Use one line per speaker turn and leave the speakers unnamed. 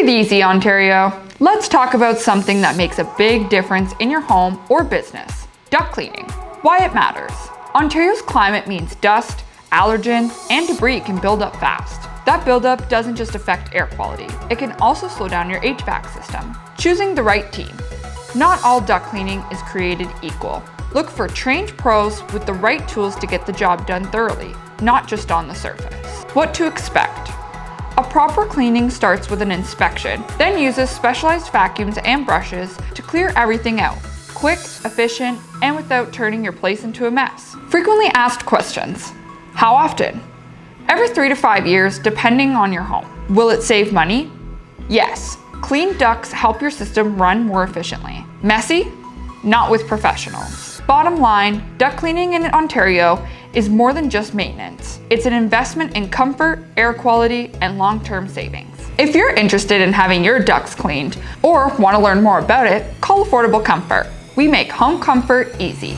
Breathe easy, Ontario. Let's talk about something that makes a big difference in your home or business: duct cleaning. Why it matters. Ontario's climate means dust, allergens, and debris can build up fast. That buildup doesn't just affect air quality, it can also slow down your HVAC system. Choosing the right team. Not all duct cleaning is created equal. Look for trained pros with the right tools to get the job done thoroughly, not just on the surface. What to expect. A proper cleaning starts with an inspection, then uses specialized vacuums and brushes to clear everything out. Quick, efficient, and without turning your place into a mess. Frequently asked questions. How often? Every 3 to 5 years, depending on your home. Will it save money? Yes. Clean ducts help your system run more efficiently. Messy? Not with professionals. Bottom line, duct cleaning in Ontario is more than just maintenance. It's an investment in comfort, air quality, and long-term savings. If you're interested in having your ducts cleaned or want to learn more about it, call Affordable Comfort. We make home comfort easy.